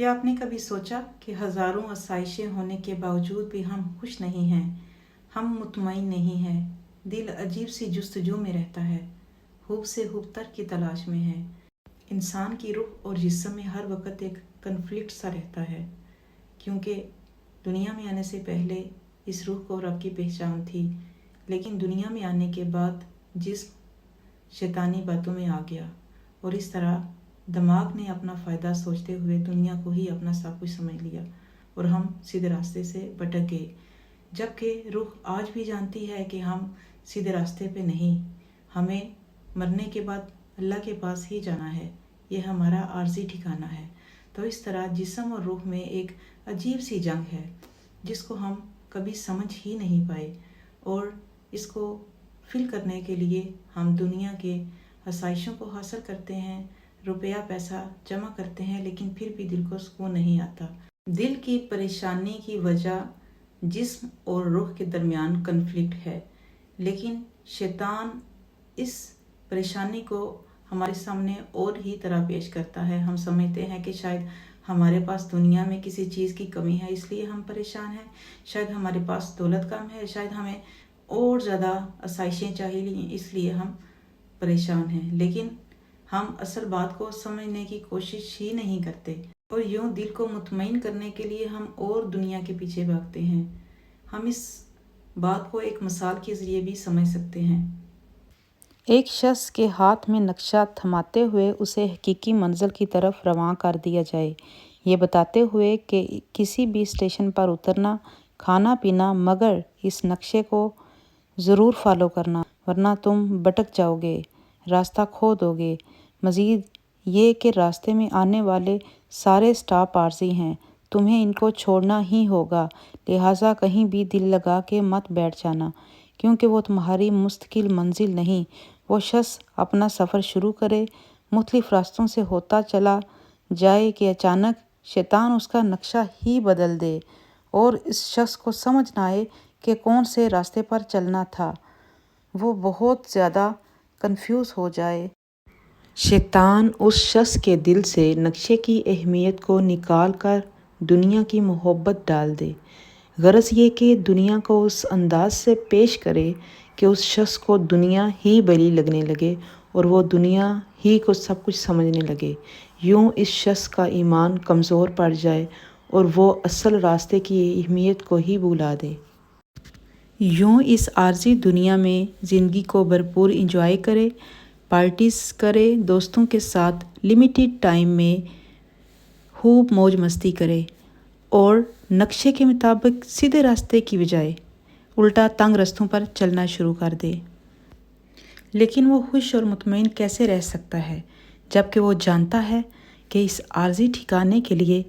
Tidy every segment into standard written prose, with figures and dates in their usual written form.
کیا آپ نے کبھی سوچا کہ ہزاروں آسائشیں ہونے کے باوجود بھی ہم خوش نہیں ہیں، ہم مطمئن نہیں ہیں، دل عجیب سی جستجو میں رہتا ہے، خوب سے خوب تر کی تلاش میں ہے۔ انسان کی روح اور جسم میں ہر وقت ایک کنفلکٹ سا رہتا ہے، کیونکہ دنیا میں آنے سے پہلے اس روح کو رب کی پہچان تھی، لیکن دنیا میں آنے کے بعد جسم شیطانی باتوں میں آ گیا، اور اس طرح دماغ نے اپنا فائدہ سوچتے ہوئے دنیا کو ہی اپنا سب کچھ سمجھ لیا اور ہم سیدھے راستے سے بھٹک گئے، جبکہ روح آج بھی جانتی ہے کہ ہم سیدھے راستے پہ نہیں، ہمیں مرنے کے بعد اللہ کے پاس ہی جانا ہے، یہ ہمارا عارضی ٹھکانہ ہے۔ تو اس طرح جسم اور روح میں ایک عجیب سی جنگ ہے جس کو ہم کبھی سمجھ ہی نہیں پائے، اور اس کو فل کرنے کے لیے ہم دنیا کے آسائشوں کو حاصل کرتے ہیں، روپیہ پیسہ جمع کرتے ہیں، لیکن پھر بھی دل کو سکون نہیں آتا۔ دل کی پریشانی کی وجہ جسم اور روح کے درمیان کنفلکٹ ہے، لیکن شیطان اس پریشانی کو ہمارے سامنے اور ہی طرح پیش کرتا ہے۔ ہم سمجھتے ہیں کہ شاید ہمارے پاس دنیا میں کسی چیز کی کمی ہے، اس لیے ہم پریشان ہیں، شاید ہمارے پاس دولت کم ہے، شاید ہمیں اور زیادہ آسائشیں چاہیے، اس لیے ہم پریشان ہیں، لیکن ہم اصل بات کو سمجھنے کی کوشش ہی نہیں کرتے، اور یوں دل کو مطمئن کرنے کے لیے ہم اور دنیا کے پیچھے بھاگتے ہیں۔ ہم اس بات کو ایک مثال کے ذریعے بھی سمجھ سکتے ہیں۔ ایک شخص کے ہاتھ میں نقشہ تھماتے ہوئے اسے حقیقی منزل کی طرف رواں کر دیا جائے، یہ بتاتے ہوئے کہ کسی بھی اسٹیشن پر اترنا، کھانا پینا، مگر اس نقشے کو ضرور فالو کرنا، ورنہ تم بھٹک جاؤ گے، راستہ کھو دو گے۔ مزید یہ کہ راستے میں آنے والے سارے اسٹاپ عارضی ہیں، تمہیں ان کو چھوڑنا ہی ہوگا، لہٰذا کہیں بھی دل لگا کے مت بیٹھ جانا، کیونکہ وہ تمہاری مستقل منزل نہیں۔ وہ شخص اپنا سفر شروع کرے، مختلف راستوں سے ہوتا چلا جائے کہ اچانک شیطان اس کا نقشہ ہی بدل دے اور اس شخص کو سمجھ نہ آئے کہ کون سے راستے پر چلنا تھا، وہ بہت زیادہ کنفیوز ہو جائے۔ شیطان اس شخص کے دل سے نقشے کی اہمیت کو نکال کر دنیا کی محبت ڈال دے، غرض یہ کہ دنیا کو اس انداز سے پیش کرے کہ اس شخص کو دنیا ہی بڑی لگنے لگے اور وہ دنیا ہی کو سب کچھ سمجھنے لگے۔ یوں اس شخص کا ایمان کمزور پڑ جائے اور وہ اصل راستے کی اہمیت کو ہی بھلا دے۔ یوں اس عارضی دنیا میں زندگی کو بھرپور انجوائے کرے، پارٹیز کرے، دوستوں کے ساتھ لمیٹڈ ٹائم میں خوب موج مستی کرے، اور نقشے کے مطابق سیدھے راستے کی بجائے الٹا تنگ رستوں پر چلنا شروع کر دے۔ لیکن وہ خوش اور مطمئن کیسے رہ سکتا ہے جبکہ وہ جانتا ہے کہ اس عارضی ٹھکانے کے لیے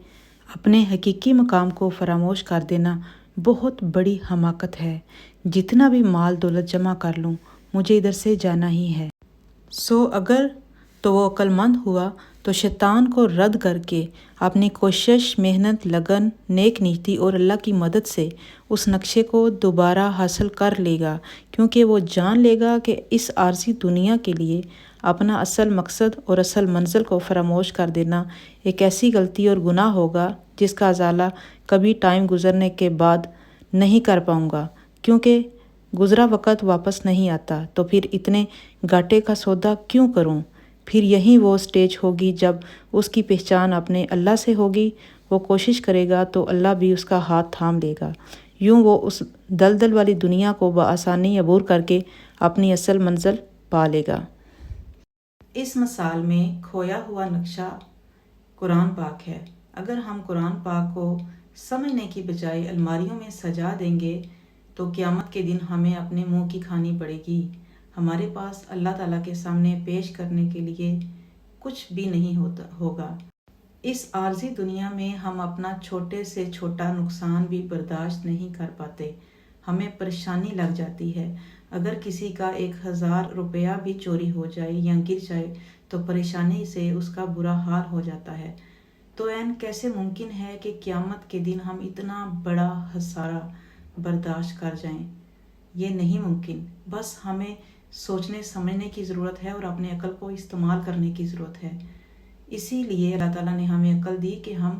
اپنے حقیقی مقام کو فراموش کر دینا بہت بڑی حماقت ہے۔ جتنا بھی مال دولت جمع کر لوں، مجھے ادھر سے جانا ہی ہے۔ اگر تو وہ عقل مند ہوا تو شیطان کو رد کر کے اپنی کوشش، محنت، لگن، نیک نیتی اور اللہ کی مدد سے اس نقشے کو دوبارہ حاصل کر لے گا، کیونکہ وہ جان لے گا کہ اس عارضی دنیا کے لیے اپنا اصل مقصد اور اصل منزل کو فراموش کر دینا ایک ایسی غلطی اور گناہ ہوگا جس کا ازالہ کبھی ٹائم گزرنے کے بعد نہیں کر پاؤں گا، کیونکہ گزرا وقت واپس نہیں آتا، تو پھر اتنے گھاٹے کا سودا کیوں کروں؟ پھر یہی وہ سٹیج ہوگی جب اس کی پہچان اپنے اللہ سے ہوگی، وہ کوشش کرے گا تو اللہ بھی اس کا ہاتھ تھام لے گا، یوں وہ اس دلدل والی دنیا کو بآسانی عبور کر کے اپنی اصل منزل پا لے گا۔ اس مثال میں کھویا ہوا نقشہ قرآن پاک ہے۔ اگر ہم قرآن پاک کو سمجھنے کی بجائے الماریوں میں سجا دیں گے تو قیامت کے دن ہمیں اپنے منہ کی کھانی پڑے گی۔ ہمارے پاس اللہ تعالیٰ کے سامنے پیش کرنے کے لیے کچھ بھی نہیں ہوگا۔ اس عارضی دنیا میں ہم اپنا چھوٹے سے چھوٹا نقصان بھی برداشت نہیں کر پاتے، ہمیں پریشانی لگ جاتی ہے۔ اگر کسی کا 1000 روپیہ بھی چوری ہو جائے یا گر جائے تو پریشانی سے اس کا برا حال ہو جاتا ہے۔ تو کیسے ممکن ہے کہ قیامت کے دن ہم اتنا بڑا خسارہ برداشت کر جائیں؟ یہ نہیں ممکن۔ بس ہمیں سوچنے سمجھنے کی ضرورت ہے اور اپنے عقل کو استعمال کرنے کی ضرورت ہے۔ اسی لیے اللہ تعالیٰ نے ہمیں عقل دی کہ ہم